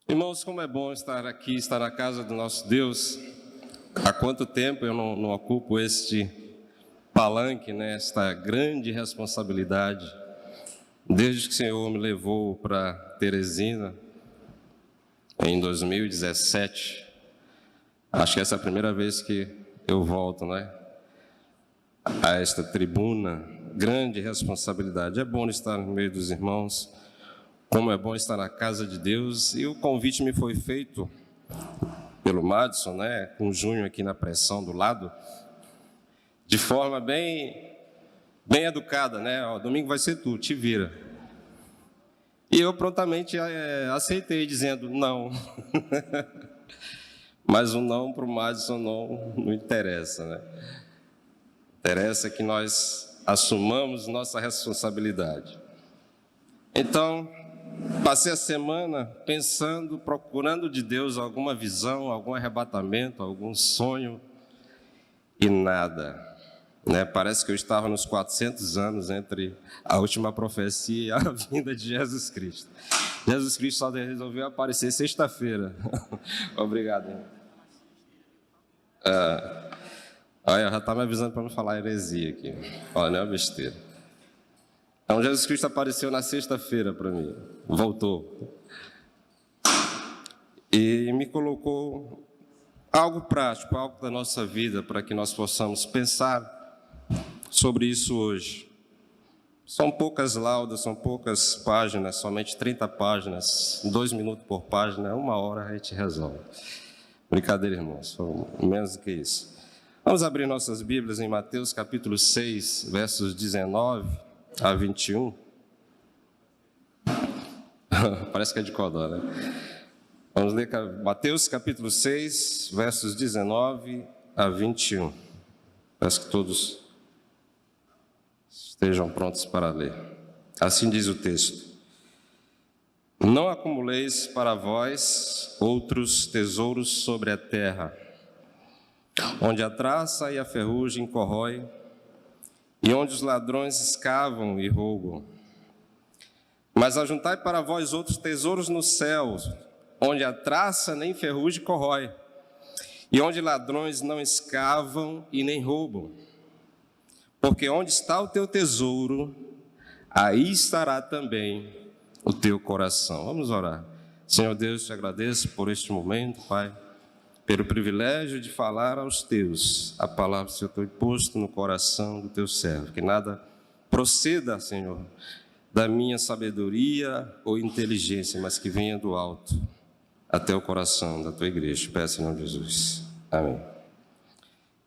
Irmãos, como é bom estar aqui, estar na casa do nosso Deus. Há quanto tempo eu não ocupo este palanque, né? Esta grande responsabilidade. Desde que o Senhor me levou para Teresina, em 2017. Acho que essa é a primeira vez que eu volto, né? A esta tribuna. Grande responsabilidade. É bom estar no meio dos irmãos. Como é bom estar na casa de Deus. E o convite me foi feito pelo Madison, né, com o Júnior aqui na pressão do lado, de forma bem educada, né? Ó, domingo vai ser tu, te vira. E eu prontamente aceitei, dizendo não. Mas o não para o Madison não interessa, né? Interessa que nós assumamos nossa responsabilidade. Então, passei a semana pensando, procurando de Deus alguma visão, algum arrebatamento, algum sonho, e nada. Né? Parece que eu estava nos 400 anos entre a última profecia e a vinda de Jesus Cristo. Jesus Cristo só resolveu aparecer sexta-feira. Obrigado. Olha, já está me avisando para não falar heresia aqui. Olha, não é uma besteira. Então, Jesus Cristo apareceu na sexta-feira para mim, voltou. E me colocou algo prático, algo da nossa vida, para que nós possamos pensar sobre isso hoje. São poucas laudas, são poucas páginas, somente 30 páginas, 2 minutos por página, 1 hora a gente resolve. Brincadeira, irmãos, menos do que isso. Vamos abrir nossas Bíblias em Mateus capítulo 6, versos 19 a 21. Parece que é de codó, né? Vamos ler Mateus capítulo 6, versos 19 a 21. Peço que todos estejam prontos para ler. Assim diz o texto: Não acumuleis para vós outros tesouros sobre a terra, onde a traça e a ferrugem corrói, e onde os ladrões escavam e roubam. Mas ajuntai para vós outros tesouros nos céus, onde a traça nem ferrugem corrói, e onde ladrões não escavam e nem roubam. Porque onde está o teu tesouro, aí estará também o teu coração. Vamos orar. Senhor Deus, te agradeço por este momento, Pai, pelo privilégio de falar aos teus a palavra do Senhor tem posto no coração do teu servo. Que nada proceda, Senhor, da minha sabedoria ou inteligência, mas que venha do alto até o coração da tua igreja. Peço em nome de Jesus. Amém.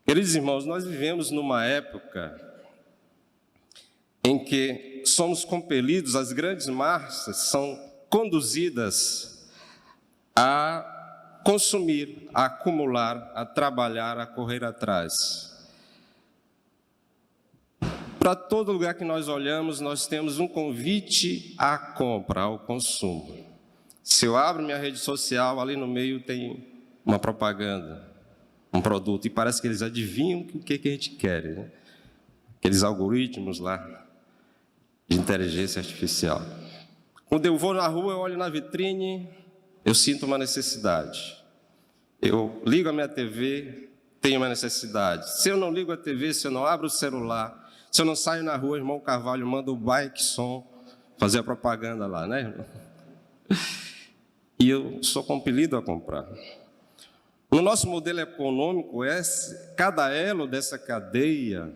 Queridos irmãos, nós vivemos numa época em que somos compelidos, as grandes massas são conduzidas a consumir, a acumular, a trabalhar, a correr atrás. Para todo lugar que nós olhamos, nós temos um convite à compra, ao consumo. Se eu abro minha rede social, ali no meio tem uma propaganda, um produto, e parece que eles adivinham o que a gente quer, né? Aqueles algoritmos lá de inteligência artificial. Quando eu vou na rua, eu olho na vitrine, eu sinto uma necessidade. Eu ligo a minha TV, tenho uma necessidade. Se eu não ligo a TV, se eu não abro o celular, se eu não saio na rua, irmão Carvalho manda o Bike Som fazer a propaganda lá, né, irmão? E eu sou compelido a comprar. No nosso modelo econômico, cada elo dessa cadeia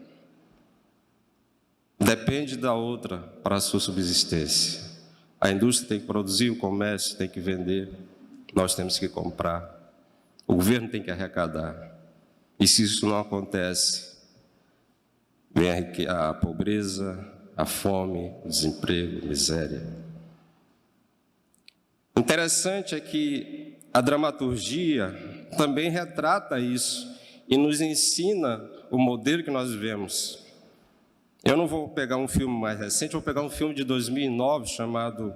depende da outra para a sua subsistência. A indústria tem que produzir, o comércio tem que vender, nós temos que comprar, o governo tem que arrecadar. E se isso não acontece, vem a pobreza, a fome, o desemprego, a miséria. Interessante é que a dramaturgia também retrata isso e nos ensina o modelo que nós vivemos. Eu não vou pegar um filme mais recente, vou pegar um filme de 2009 chamado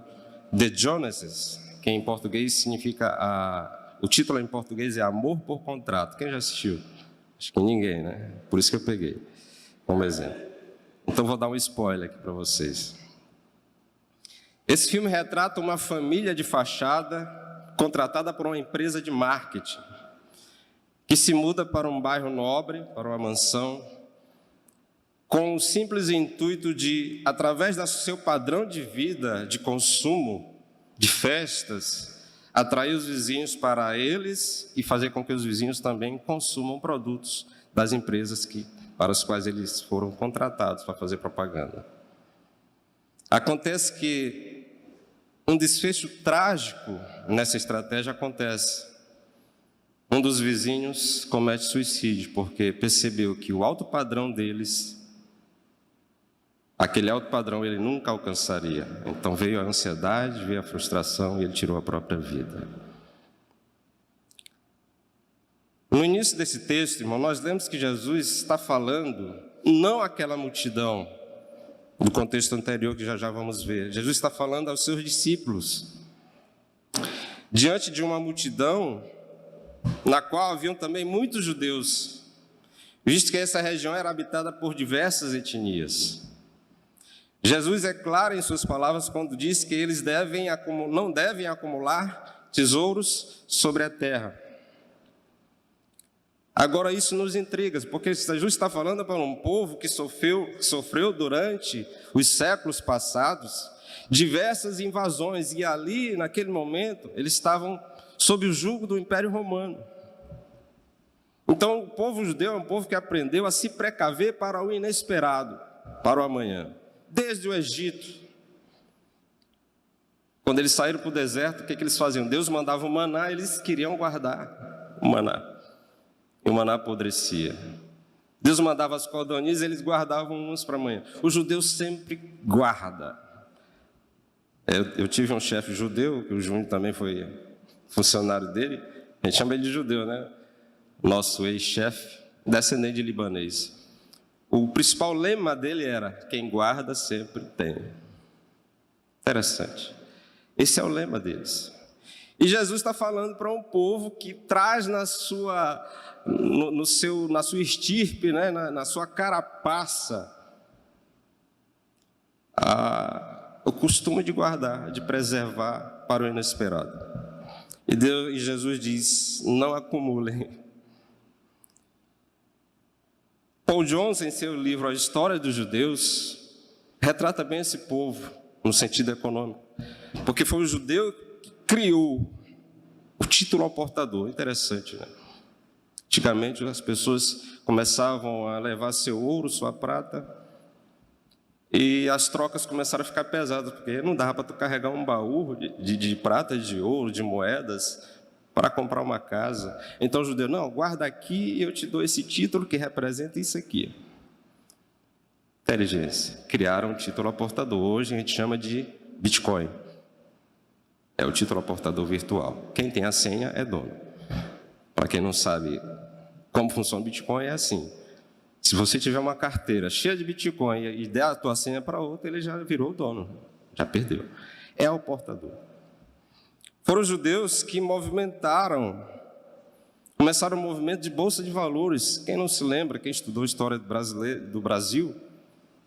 The Joneses, que em português significa, o título em português é Amor por Contrato. Quem já assistiu? Acho que ninguém, né? Por isso que eu peguei como exemplo. Então vou dar um spoiler aqui para vocês. Esse filme retrata uma família de fachada contratada por uma empresa de marketing, que se muda para um bairro nobre, para uma mansão, com o simples intuito de, através do seu padrão de vida, de consumo, de festas, atrair os vizinhos para eles e fazer com que os vizinhos também consumam produtos das empresas para as quais eles foram contratados para fazer propaganda. Acontece que um desfecho trágico nessa estratégia acontece. Um dos vizinhos comete suicídio porque percebeu que o alto padrão deles, aquele alto padrão ele nunca alcançaria. Então veio a ansiedade, veio a frustração e ele tirou a própria vida. No início desse texto, irmão, nós lemos que Jesus está falando, não àquela multidão, do contexto anterior que já vamos ver. Jesus está falando aos seus discípulos. Diante de uma multidão na qual haviam também muitos judeus, visto que essa região era habitada por diversas etnias. Jesus é claro em suas palavras quando diz que eles não devem acumular tesouros sobre a terra. Agora isso nos intriga, porque Jesus está falando para um povo que sofreu durante os séculos passados diversas invasões, e ali, naquele momento, eles estavam sob o jugo do Império Romano. Então, o povo judeu é um povo que aprendeu a se precaver para o inesperado, para o amanhã. Desde o Egito, quando eles saíram para o deserto, o que eles faziam? Deus mandava o maná, eles queriam guardar o maná. E o maná apodrecia. Deus mandava as codornizes, eles guardavam umas para amanhã. O judeu sempre guarda. Eu tive um chefe judeu, que o Júnior também foi funcionário dele. A gente chama ele de judeu, né? Nosso ex-chefe, descendente de libanês. O principal lema dele era: quem guarda sempre tem. Interessante. Esse é o lema deles. E Jesus está falando para um povo que traz na sua estirpe, né, na sua carapaça, o costume de guardar, de preservar para o inesperado. E Jesus diz: não acumulem. Paul Jones, em seu livro A História dos Judeus, retrata bem esse povo no sentido econômico, porque foi o judeu que criou o título ao portador. Interessante, né? Antigamente as pessoas começavam a levar seu ouro, sua prata, e as trocas começaram a ficar pesadas, porque não dava para tu carregar um baú de prata, de ouro, de moedas, para comprar uma casa. Então o judeu: não, guarda aqui e eu te dou esse título que representa isso aqui. Inteligência. Criaram um título aportador. Hoje a gente chama de Bitcoin. É o título aportador virtual. Quem tem a senha é dono. Para quem não sabe como funciona o Bitcoin, é assim: se você tiver uma carteira cheia de Bitcoin e der a tua senha para outra, ele já virou o dono, já perdeu. É o portador. Foram os judeus que começaram o movimento de bolsa de valores. Quem não se lembra, quem estudou história do Brasil,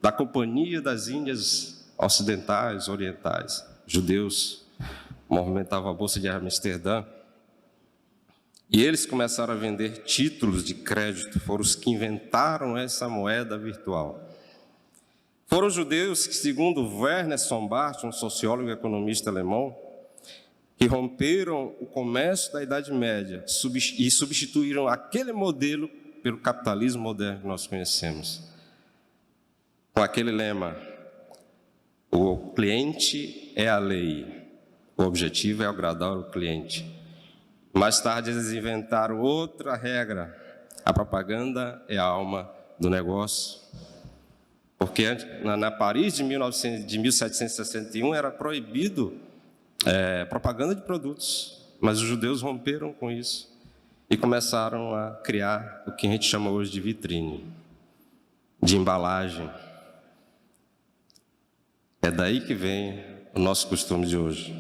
da Companhia das Índias Ocidentais, Orientais, judeus movimentavam a bolsa de Amsterdã, e eles começaram a vender títulos de crédito. Foram os que inventaram essa moeda virtual. Foram os judeus que, segundo Werner Sombart, um sociólogo e economista alemão, que romperam o comércio da Idade Média e substituíram aquele modelo pelo capitalismo moderno que nós conhecemos, com aquele lema: o cliente é a lei, o objetivo é agradar o cliente. Mais tarde eles inventaram outra regra: a propaganda é a alma do negócio. Porque na Paris de 1761 era proibido propaganda de produtos, mas os judeus romperam com isso e começaram a criar o que a gente chama hoje de vitrine, de embalagem. É daí que vem o nosso costume de hoje.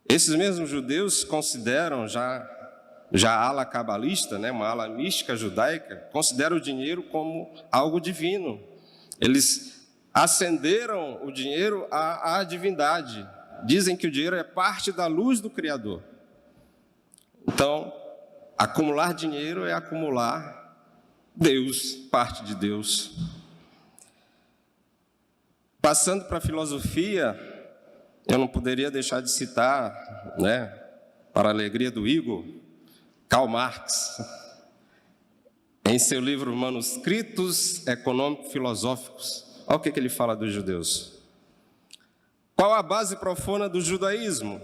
Esses mesmos judeus consideram, já a ala cabalista, né, uma ala mística judaica, considera o dinheiro como algo divino. Eles ascenderam o dinheiro à divindade. dizem que o dinheiro é parte da luz do Criador. Então, acumular dinheiro é acumular Deus, parte de Deus. Passando para a filosofia, eu não poderia deixar de citar, para a alegria do Igor, Karl Marx, em seu livro Manuscritos Econômico-Filosóficos. Olha o que ele fala dos judeus. Qual a base profana do judaísmo?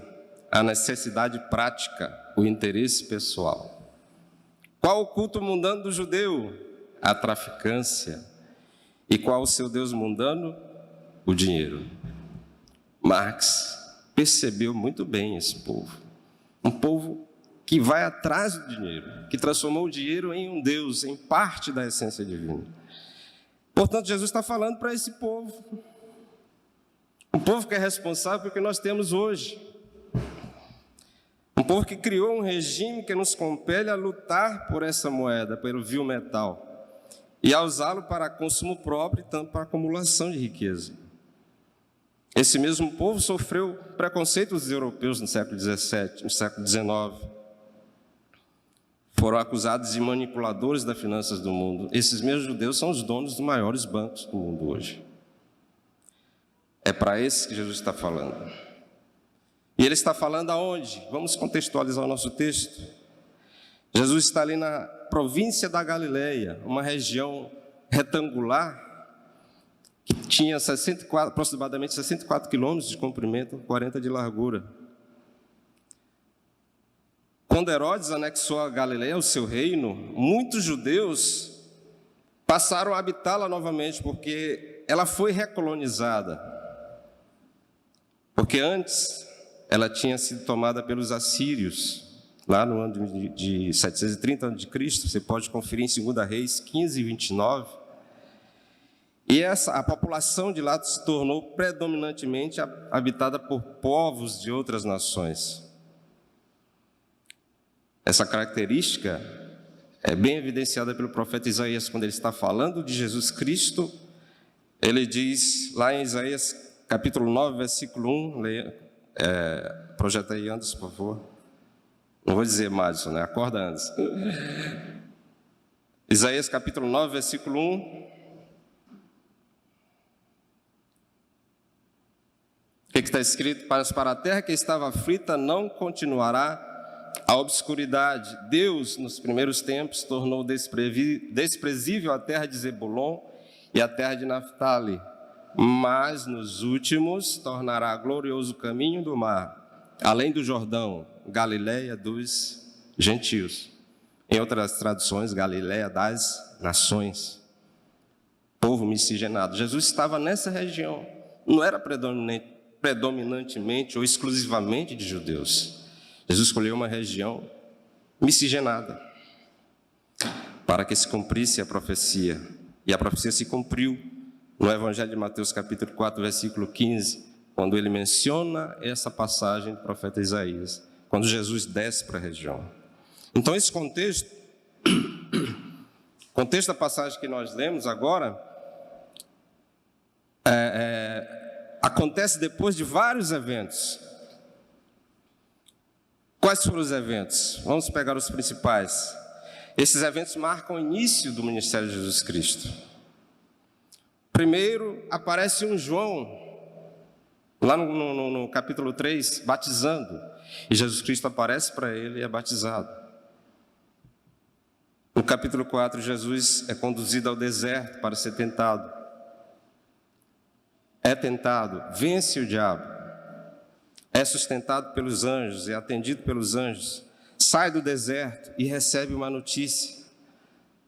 A necessidade prática, o interesse pessoal. Qual o culto mundano do judeu? A traficância. E qual o seu Deus mundano? O dinheiro. Marx percebeu muito bem esse povo. Um povo que vai atrás do dinheiro, que transformou o dinheiro em um Deus, em parte da essência divina. Portanto, Jesus está falando para esse povo. Um povo que é responsável pelo que nós temos hoje. Um povo que criou um regime que nos compele a lutar por essa moeda, pelo vil metal, e a usá-lo para consumo próprio e tanto para acumulação de riqueza. Esse mesmo povo sofreu preconceitos dos europeus no século XVII, no século XIX. Foram acusados de manipuladores das finanças do mundo. Esses mesmos judeus são os donos dos maiores bancos do mundo hoje. É para esses que Jesus está falando. E ele está falando aonde? Vamos contextualizar o nosso texto. Jesus está ali na província da Galileia, uma região retangular que tinha aproximadamente 64 quilômetros de comprimento, 40 de largura. Quando Herodes anexou a Galileia ao seu reino, muitos judeus passaram a habitá-la novamente, porque ela foi recolonizada. Porque antes ela tinha sido tomada pelos assírios, lá no ano de 730 a.C., você pode conferir em 2 Reis 15 e 29. E a população de lá se tornou predominantemente habitada por povos de outras nações. Essa característica é bem evidenciada pelo profeta Isaías, quando ele está falando de Jesus Cristo. Ele diz, lá em Isaías, capítulo 9, versículo 1, projeta aí, Anderson, por favor. Não vou dizer mais, acorda, Anderson. Isaías, capítulo 9, versículo 1. O que está escrito? Para a terra que estava aflita não continuará a obscuridade. Deus, nos primeiros tempos, tornou desprezível a terra de Zebulon e a terra de Naftali, mas nos últimos tornará glorioso o caminho do mar, além do Jordão, Galileia dos gentios. Em outras traduções, Galileia das nações. Povo miscigenado. Jesus estava nessa região, não era predominantemente ou exclusivamente de judeus. Jesus escolheu uma região miscigenada para que se cumprisse a profecia. E a profecia se cumpriu no Evangelho de Mateus, capítulo 4, versículo 15, quando ele menciona essa passagem do profeta Isaías, quando Jesus desce para a região. Então, esse contexto da passagem que nós lemos agora, acontece depois de vários eventos. Quais foram os eventos? Vamos pegar os principais. Esses eventos marcam o início do ministério de Jesus Cristo. Primeiro, aparece um João, lá no capítulo 3, batizando. E Jesus Cristo aparece para ele e é batizado. No capítulo 4, Jesus é conduzido ao deserto para ser tentado. É tentado, vence o diabo. É sustentado pelos anjos, é atendido pelos anjos, sai do deserto e recebe uma notícia.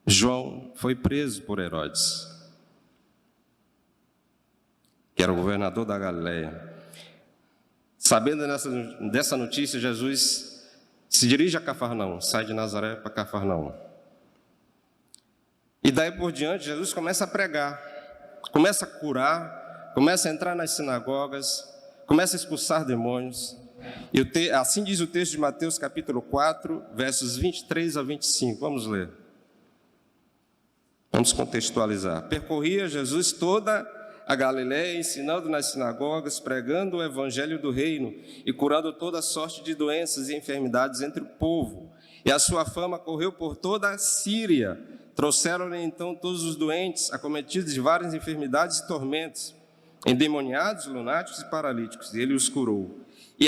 João foi preso por Herodes, que era o governador da Galileia. Sabendo dessa notícia, Jesus se dirige a Cafarnaum, sai de Nazaré para Cafarnaum. E daí por diante, Jesus começa a pregar, começa a curar, começa a entrar nas sinagogas, começa a expulsar demônios. E assim diz o texto de Mateus capítulo 4, versos 23 a 25. Vamos ler. Vamos contextualizar. Percorria Jesus toda a Galiléia, ensinando nas sinagogas, pregando o evangelho do reino e curando toda sorte de doenças e enfermidades entre o povo. E a sua fama correu por toda a Síria. Trouxeram-lhe então todos os doentes, acometidos de várias enfermidades e tormentos, endemoniados, lunáticos e paralíticos, e ele os curou. E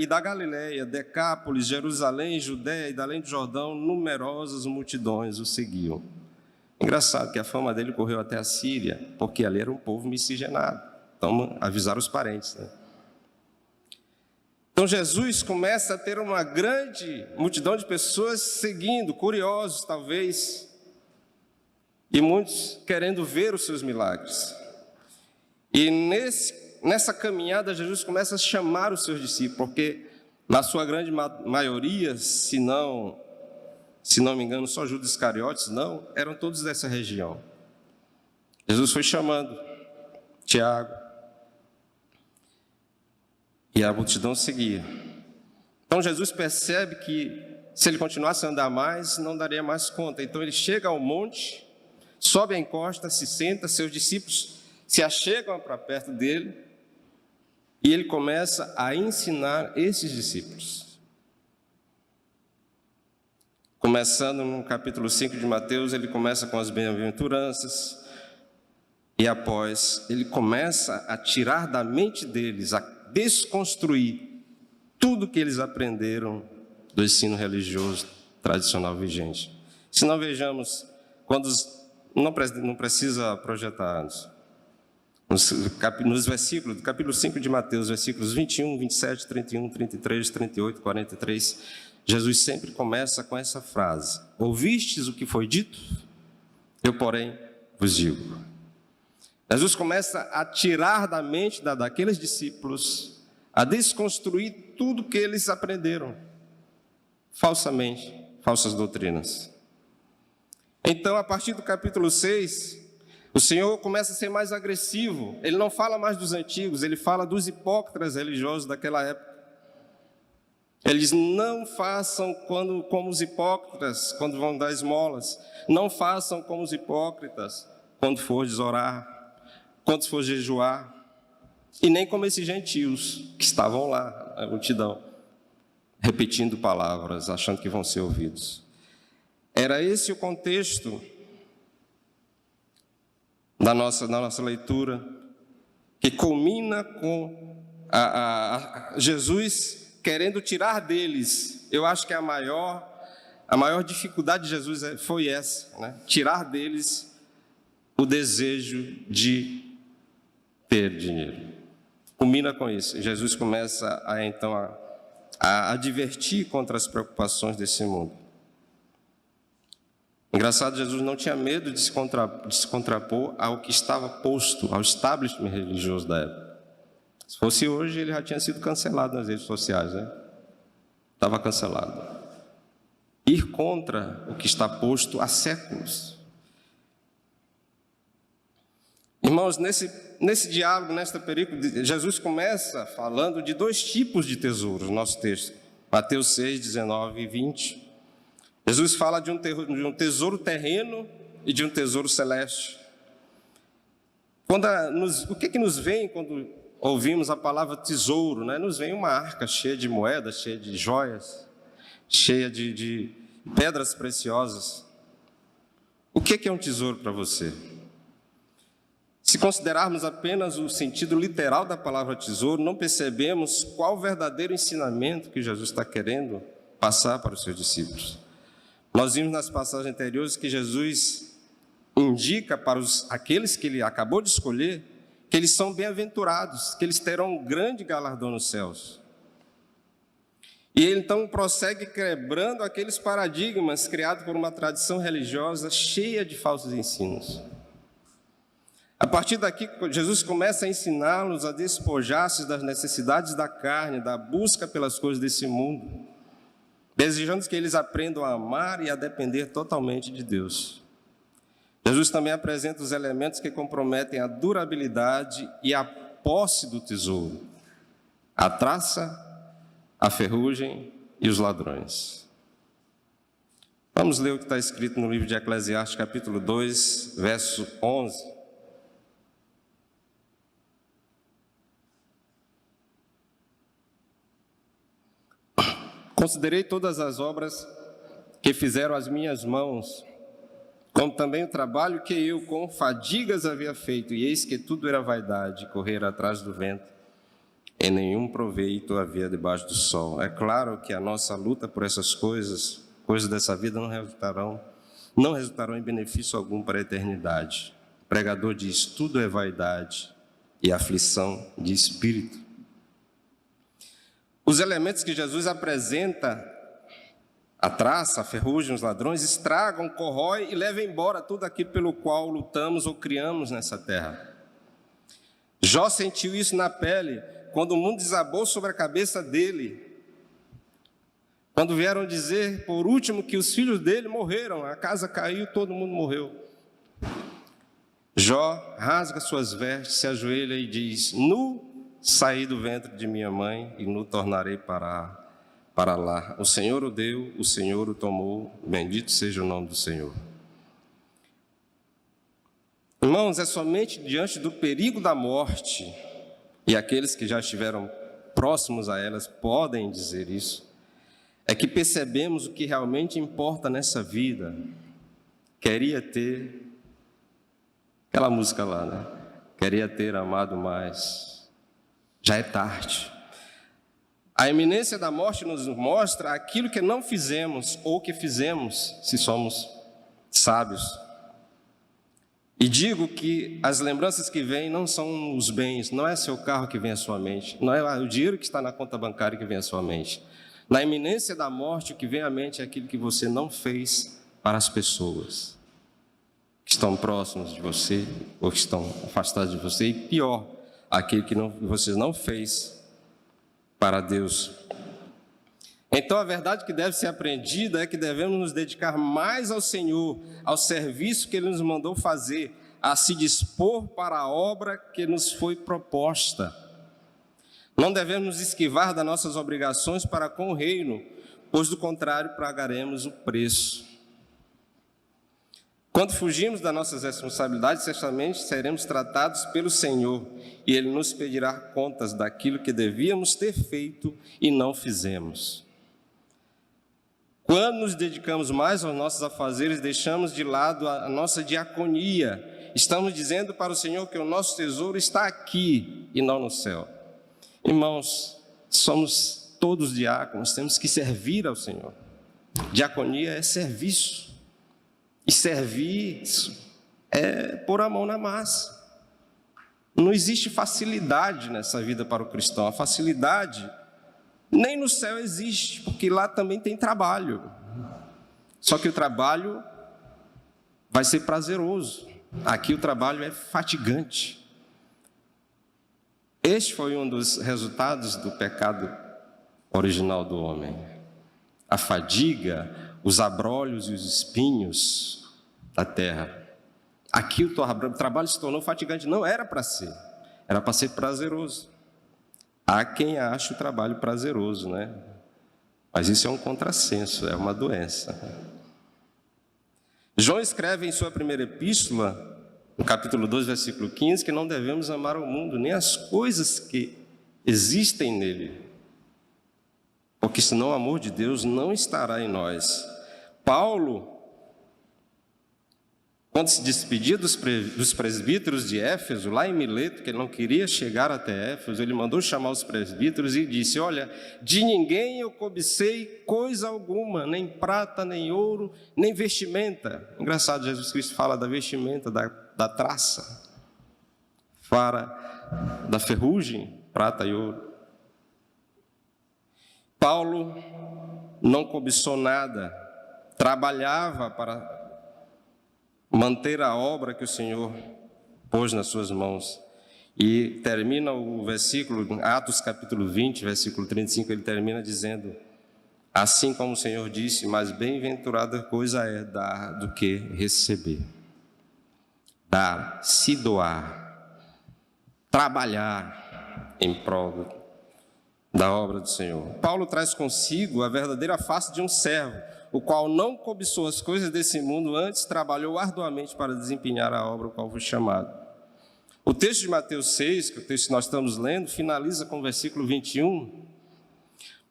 da Galiléia, Decápolis, Jerusalém, Judéia e da além do Jordão, numerosas multidões o seguiam. Engraçado que a fama dele correu até a Síria, porque ali era um povo miscigenado. Então, avisaram os parentes, né? Então, Jesus começa a ter uma grande multidão de pessoas seguindo, curiosos, talvez, e muitos querendo ver os seus milagres. E nessa caminhada, Jesus começa a chamar os seus discípulos, porque, na sua grande maioria, se não me engano, só Judas Iscariotes, não, eram todos dessa região. Jesus foi chamando Tiago, e a multidão seguia. Então Jesus percebe que se ele continuasse a andar mais, não daria mais conta. Então ele chega ao monte, sobe a encosta, se senta, seus discípulos se achegam para perto dele, e ele começa a ensinar esses discípulos. Começando no capítulo 5 de Mateus, ele começa com as bem-aventuranças, e após, ele começa a tirar da mente deles, a desconstruir tudo que eles aprenderam do ensino religioso tradicional vigente. Se não vejamos, não precisa projetar nos versículos, do capítulo 5 de Mateus, versículos 21, 27, 31, 33, 38, 43, Jesus sempre começa com essa frase: ouvistes o que foi dito? Eu, porém, vos digo. Jesus começa a tirar da mente daqueles discípulos, a desconstruir tudo que eles aprenderam falsamente, falsas doutrinas. Então, a partir do capítulo 6, o Senhor começa a ser mais agressivo. Ele não fala mais dos antigos, ele fala dos hipócritas religiosos daquela época. Ele diz: não façam como os hipócritas quando vão dar esmolas. Não façam como os hipócritas quando fordes orar, quando for jejuar, e nem como esses gentios que estavam lá, a multidão, repetindo palavras, achando que vão ser ouvidos. Era esse o contexto da nossa leitura, que culmina com Jesus querendo tirar deles. Eu acho que a maior dificuldade de Jesus foi essa, né? Tirar deles o desejo de ter dinheiro. Culmina com isso. Jesus começa então a advertir contra as preocupações desse mundo. Engraçado, Jesus não tinha medo de se contrapor ao que estava posto, ao establishment religioso da época. Se fosse hoje, ele já tinha sido cancelado nas redes sociais, né? Estava cancelado. Ir contra o que está posto há séculos. Irmãos, nesse diálogo, nesta perícope, Jesus começa falando de dois tipos de tesouros no nosso texto. Mateus 6, 19 e 20. Jesus fala de um tesouro terreno e de um tesouro celeste. O que nos vem quando ouvimos a palavra tesouro, né? Nos vem uma arca cheia de moedas, cheia de joias, cheia de pedras preciosas. O que é um tesouro para você? Se considerarmos apenas o sentido literal da palavra tesouro, não percebemos qual o verdadeiro ensinamento que Jesus está querendo passar para os seus discípulos. Nós vimos nas passagens anteriores que Jesus indica para aqueles que ele acabou de escolher que eles são bem-aventurados, que eles terão um grande galardão nos céus. E ele então prossegue quebrando aqueles paradigmas criados por uma tradição religiosa cheia de falsos ensinos. A partir daqui, Jesus começa a ensiná-los a despojar-se das necessidades da carne, da busca pelas coisas desse mundo, desejando que eles aprendam a amar e a depender totalmente de Deus. Jesus também apresenta os elementos que comprometem a durabilidade e a posse do tesouro: a traça, a ferrugem e os ladrões. Vamos ler o que está escrito no livro de Eclesiastes, capítulo 2, verso 11. Considerei todas as obras que fizeram as minhas mãos, como também o trabalho que eu com fadigas havia feito, e eis que tudo era vaidade, correr atrás do vento, e nenhum proveito havia debaixo do sol. É claro que a nossa luta por essas coisas dessa vida, não resultarão em benefício algum para a eternidade. O pregador diz: tudo é vaidade e aflição de espírito. Os elementos que Jesus apresenta, a traça, a ferrugem, os ladrões, estragam, corrói e levam embora tudo aquilo pelo qual lutamos ou criamos nessa terra. Jó sentiu isso na pele, quando o mundo desabou sobre a cabeça dele. Quando vieram dizer, por último, que os filhos dele morreram, a casa caiu, todo mundo morreu. Jó rasga suas vestes, se ajoelha e diz: nu saí do ventre de minha mãe e nu tornarei para lá. O Senhor o deu, o Senhor o tomou, bendito seja o nome do Senhor. Irmãos, é somente diante do perigo da morte, e aqueles que já estiveram próximos a elas podem dizer isso, é que percebemos o que realmente importa nessa vida. Queria ter, aquela música lá, né? Queria ter amado mais. Já é tarde. A iminência da morte nos mostra aquilo que não fizemos ou que fizemos, se somos sábios. E digo que as lembranças que vêm não são os bens, não é seu carro que vem à sua mente, não é o dinheiro que está na conta bancária que vem à sua mente. Na iminência da morte, o que vem à mente é aquilo que você não fez para as pessoas que estão próximas de você ou que estão afastadas de você, e pior, aquilo que você não fez para Deus. Então, a verdade que deve ser aprendida é que devemos nos dedicar mais ao Senhor, ao serviço que Ele nos mandou fazer, a se dispor para a obra que nos foi proposta. Não devemos nos esquivar das nossas obrigações para com o reino, pois do contrário pagaremos o preço. Quando fugimos das nossas responsabilidades, certamente seremos tratados pelo Senhor, e Ele nos pedirá contas daquilo que devíamos ter feito e não fizemos. Quando nos dedicamos mais aos nossos afazeres, deixamos de lado a nossa diaconia. Estamos dizendo para o Senhor que o nosso tesouro está aqui e não no céu. Irmãos, somos todos diáconos, temos que servir ao Senhor. Diaconia é serviço. E serviço é pôr a mão na massa. Não existe facilidade nessa vida para o cristão. A facilidade nem no céu existe, porque lá também tem trabalho. Só que o trabalho vai ser prazeroso. Aqui o trabalho é fatigante. Este foi um dos resultados do pecado original do homem. A fadiga, os abrolhos e os espinhos da terra. Aqui o trabalho se tornou fatigante. Não era para ser, era para ser prazeroso. Há quem acha o trabalho prazeroso, né? Mas isso é um contrassenso, é uma doença. João escreve em sua primeira epístola, no capítulo 2, versículo 15, que não devemos amar o mundo, nem as coisas que existem nele, porque senão o amor de Deus não estará em nós. Paulo, quando se despedia dos presbíteros de Éfeso, lá em Mileto, que ele não queria chegar até Éfeso, ele mandou chamar os presbíteros e disse: olha, de ninguém eu cobicei coisa alguma, nem prata, nem ouro, nem vestimenta. Engraçado, Jesus Cristo fala da vestimenta, da traça, fala da ferrugem, prata e ouro. Paulo não cobiçou nada, trabalhava para manter a obra que o Senhor pôs nas suas mãos. E termina o versículo, Atos capítulo 20, versículo 35, ele termina dizendo: assim como o Senhor disse, mais bem-aventurada coisa é dar do que receber. Dar, se doar, trabalhar em prol da obra do Senhor. Paulo traz consigo a verdadeira face de um servo, o qual não cobiçou as coisas desse mundo, antes trabalhou arduamente para desempenhar a obra ao qual foi chamado. O texto de Mateus 6, que é o texto que nós estamos lendo, finaliza com o versículo 21.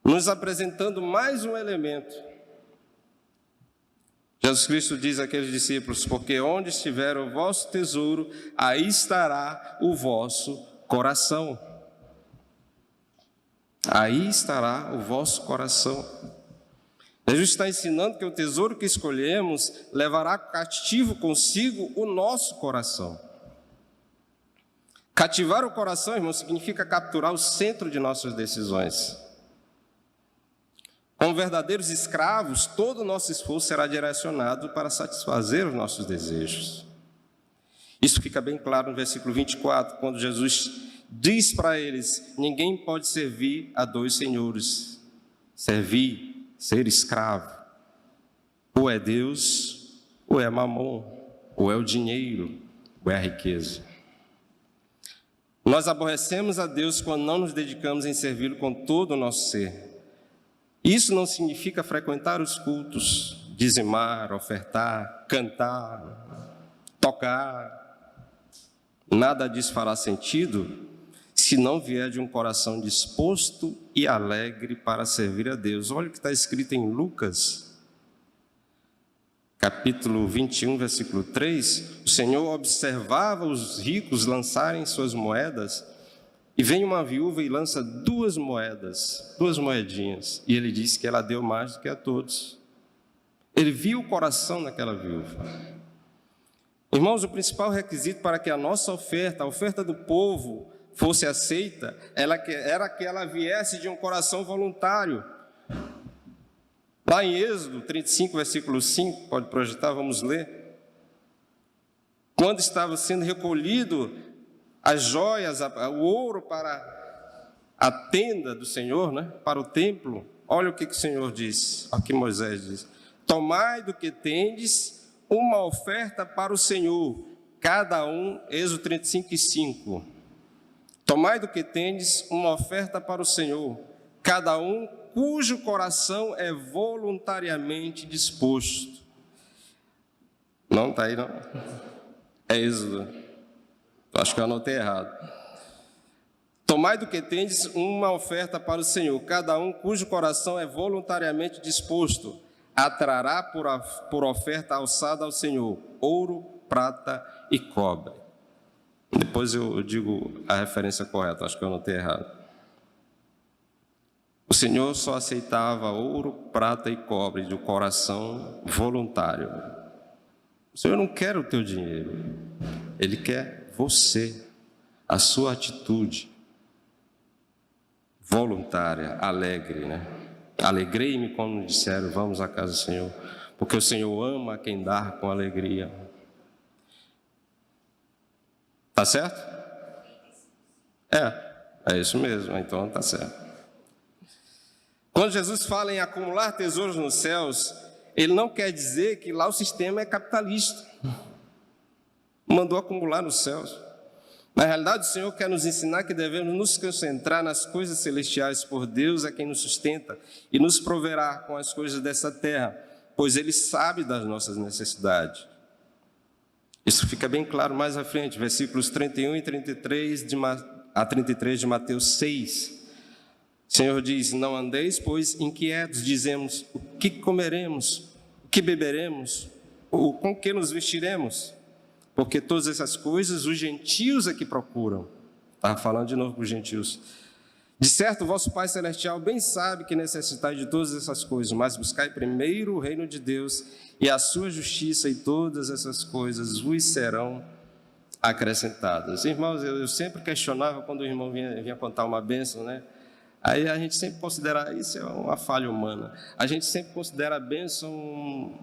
nos apresentando mais um elemento. Jesus Cristo diz àqueles discípulos: porque onde estiver o vosso tesouro, aí estará o vosso coração. Aí estará o vosso coração. Jesus está ensinando que o tesouro que escolhemos levará cativo consigo o nosso coração. Cativar o coração, irmão, significa capturar o centro de nossas decisões. Como verdadeiros escravos, todo o nosso esforço será direcionado para satisfazer os nossos desejos. Isso fica bem claro no versículo 24, quando Jesus diz para eles: ninguém pode servir a dois senhores. Servir, ser escravo, ou é Deus, ou é mamon, ou é o dinheiro, ou é a riqueza. Nós aborrecemos a Deus quando não nos dedicamos em servi-lo com todo o nosso ser. Isso não significa frequentar os cultos, dizimar, ofertar, cantar, tocar. Nada disso fará sentido se não vier de um coração disposto e alegre para servir a Deus. Olha o que está escrito em Lucas, capítulo 21, versículo 3. O Senhor observava os ricos lançarem suas moedas, e vem uma viúva e lança 2 moedas, 2 moedinhas, e ele disse que ela deu mais do que a todos. Ele viu o coração daquela viúva. Irmãos, o principal requisito para que a nossa oferta, a oferta do povo, fosse aceita, era que ela viesse de um coração voluntário. Lá em Êxodo 35, versículo 5, pode projetar, vamos ler. Quando estava sendo recolhido as joias, o ouro para a tenda do Senhor, para o templo, olha o que o Senhor diz, o que Moisés diz: tomai do que tendes uma oferta para o Senhor, cada um, Êxodo 35, 5. Tomai do que tendes uma oferta para o Senhor, cada um cujo coração é voluntariamente disposto. Não está aí, não? É Êxodo. Acho que eu anotei errado. Tomai do que tendes uma oferta para o Senhor, cada um cujo coração é voluntariamente disposto, atrará por oferta alçada ao Senhor, ouro, prata e cobre. Depois eu digo a referência correta, acho que eu anotei errado. O Senhor só aceitava ouro, prata e cobre do coração voluntário. O Senhor não quer o teu dinheiro, Ele quer você, a sua atitude voluntária, alegre, Alegrei-me quando disseram: vamos à casa do Senhor, porque o Senhor ama quem dá com alegria. Tá certo? É isso mesmo, então tá certo. Quando Jesus fala em acumular tesouros nos céus, Ele não quer dizer que lá o sistema é capitalista. Mandou acumular nos céus. Na realidade, o Senhor quer nos ensinar que devemos nos concentrar nas coisas celestiais, por Deus é quem nos sustenta e nos proverá com as coisas dessa terra, pois Ele sabe das nossas necessidades. Isso fica bem claro mais à frente, versículos 31 e 33 a 33 de Mateus 6. O Senhor diz: não andeis, pois, inquietos, dizemos: o que comeremos, o que beberemos, ou com que nos vestiremos? Porque todas essas coisas os gentios é que procuram. Estava falando de novo para os gentios. De certo, o vosso Pai Celestial bem sabe que necessitais de todas essas coisas, mas buscai primeiro o reino de Deus e a sua justiça, e todas essas coisas vos serão acrescentadas. Irmãos, eu sempre questionava quando o irmão vinha contar uma bênção, Aí a gente sempre considera, isso é uma falha humana, a gente sempre considera a bênção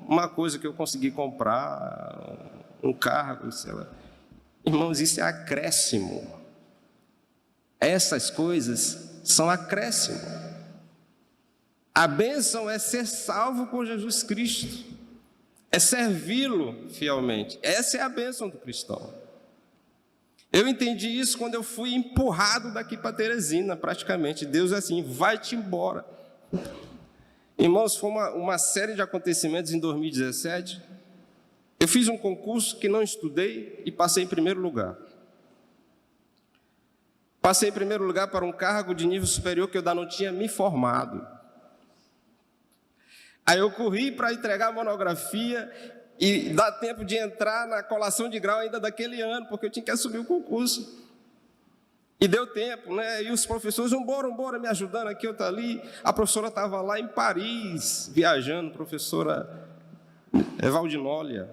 uma coisa que eu consegui comprar, um carro, sei lá. Irmãos, isso é acréscimo. Essas coisas são acréscimo. A bênção é ser salvo por Jesus Cristo, é servi-lo fielmente. Essa é a bênção do cristão. Eu entendi isso quando eu fui empurrado daqui para Teresina, praticamente. Deus é assim: vai-te embora. Irmãos, foi uma série de acontecimentos em 2017. Eu fiz um concurso que não estudei e passei em primeiro lugar. Passei em primeiro lugar para um cargo de nível superior que eu ainda não tinha me formado. Aí eu corri para entregar a monografia e dar tempo de entrar na colação de grau ainda daquele ano, porque eu tinha que assumir o concurso. E deu tempo, né? E os professores, embora, me ajudando aqui, outra ali. A professora estava lá em Paris, viajando, professora Evaldinólia,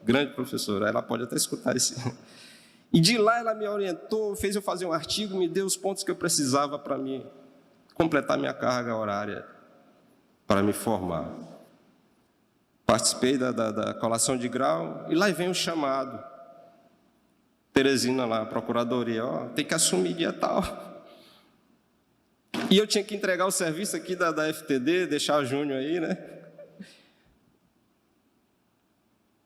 grande professora, ela pode até escutar esse. E de lá ela me orientou, fez eu fazer um artigo, me deu os pontos que eu precisava para me completar minha carga horária, para me formar. Participei da colação de grau e lá vem o chamado. Teresina lá, procuradoria, tem que assumir dia tal. E eu tinha que entregar o serviço aqui da FTD, deixar o Júnior aí, né?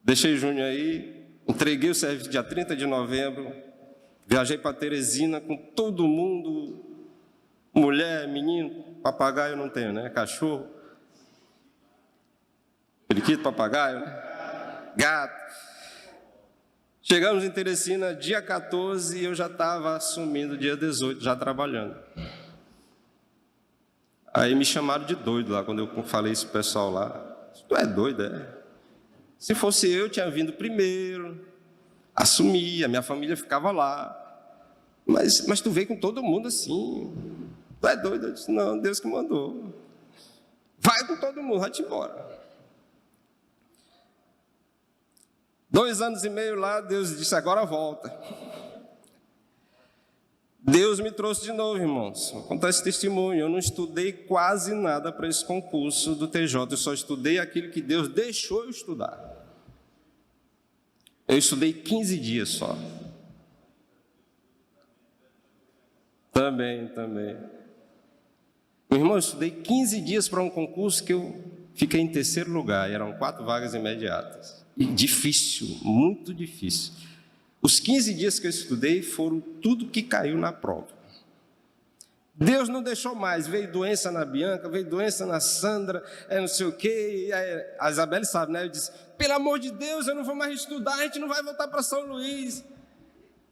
Deixei o Júnior aí, entreguei o serviço dia 30 de novembro, viajei para Teresina com todo mundo, mulher, menino, papagaio não tenho, né? Cachorro, periquito, papagaio, né? Gato. Chegamos em Teresina dia 14 e eu já estava assumindo dia 18, já trabalhando. Aí me chamaram de doido lá, quando eu falei isso pro pessoal lá. Tu é doido, é? Se fosse eu, tinha vindo primeiro, assumia, minha família ficava lá. Mas tu veio com todo mundo assim. Tu é doido? Eu disse, não, Deus que mandou. Vai com todo mundo, vai-te embora. 2 anos e meio lá, Deus disse, agora volta. Deus me trouxe de novo, irmãos. Vou contar esse testemunho. Eu não estudei quase nada para esse concurso do TJ. Eu só estudei aquilo que Deus deixou eu estudar. Eu estudei 15 dias só. Também. Meu irmão, eu estudei 15 dias para um concurso que eu fiquei em 3º lugar. E eram 4 vagas imediatas. E difícil, muito difícil. Os 15 dias que eu estudei foram tudo que caiu na prova. Deus não deixou mais, veio doença na Bianca, veio doença na Sandra, não sei o quê. A Isabelle sabe, né? Eu disse, pelo amor de Deus, eu não vou mais estudar, a gente não vai voltar para São Luís.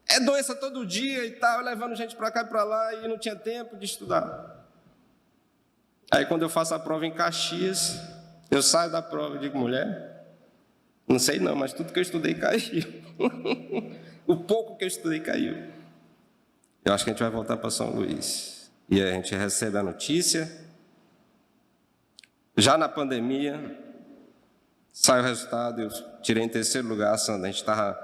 É doença todo dia e tal, levando gente para cá e para lá, e não tinha tempo de estudar. Aí quando eu faço a prova em Caxias, eu saio da prova e digo, mulher, não sei não, mas tudo que eu estudei caiu. O pouco que eu estudei caiu. Eu acho que a gente vai voltar para São Luís. E a gente recebe a notícia. Já na pandemia, sai o resultado, eu tirei em 3º lugar a Sandra. A gente estava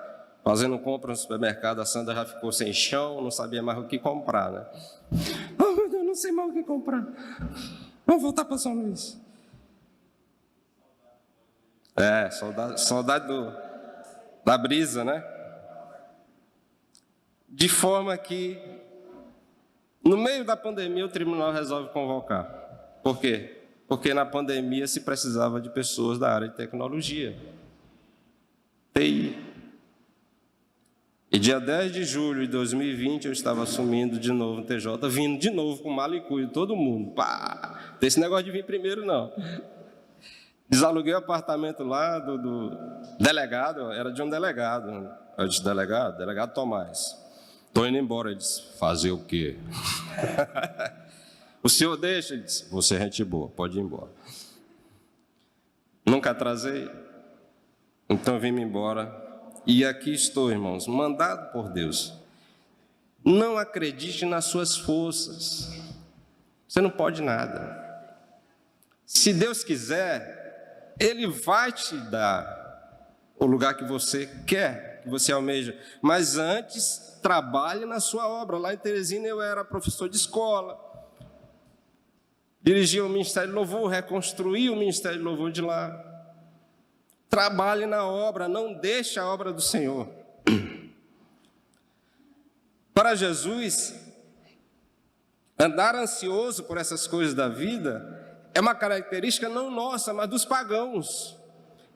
fazendo compra no supermercado, a Sandra já ficou sem chão, não sabia mais o que comprar, né? Oh, meu Deus, não sei mais o que comprar. Vamos voltar para São Luís. Saudade da brisa, né? De forma que, no meio da pandemia, o tribunal resolve convocar. Por quê? Porque na pandemia se precisava de pessoas da área de tecnologia, TI. E dia 10 de julho de 2020, eu estava assumindo de novo o TJ, vindo de novo com mala e cuido, todo mundo. Pá! Não tem esse negócio de vir primeiro, não. Desaluguei o apartamento lá do delegado, era de um delegado. Eu disse, delegado Tomás, estou indo embora. Ele disse, fazer o quê? O senhor deixa? Ele disse, você é gente boa, pode ir embora. Nunca atrasei, então vim-me embora. E aqui estou, irmãos, mandado por Deus. Não acredite nas suas forças. Você não pode nada. Se Deus quiser, Ele vai te dar o lugar que você quer, que você almeja. Mas antes, trabalhe na sua obra. Lá em Teresina eu era professor de escola. Dirigia o Ministério de Louvor, reconstruí o Ministério de Louvor de lá. Trabalhe na obra, não deixe a obra do Senhor. Para Jesus, andar ansioso por essas coisas da vida é uma característica não nossa, mas dos pagãos.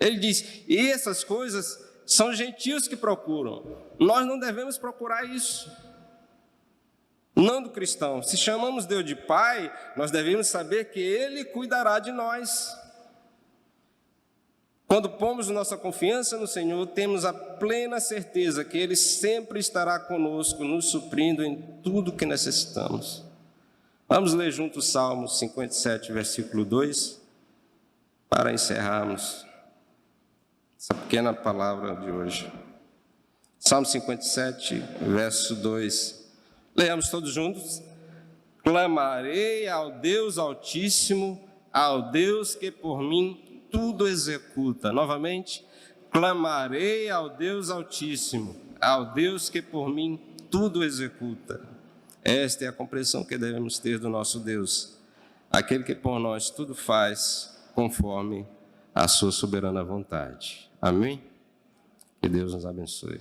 Ele diz, e essas coisas são gentios que procuram. Nós não devemos procurar isso. Não do cristão. Se chamamos Deus de Pai, nós devemos saber que Ele cuidará de nós. Quando pomos nossa confiança no Senhor, temos a plena certeza que Ele sempre estará conosco, nos suprindo em tudo que necessitamos. Vamos ler juntos o Salmo 57, versículo 2. para encerrarmos essa pequena palavra de hoje. Salmo 57, verso 2. Leamos todos juntos. Clamarei ao Deus Altíssimo, ao Deus que por mim tudo executa. Novamente, clamarei ao Deus Altíssimo, ao Deus que por mim tudo executa. Esta é a compreensão que devemos ter do nosso Deus, aquele que por nós tudo faz conforme a sua soberana vontade. Amém? Que Deus nos abençoe.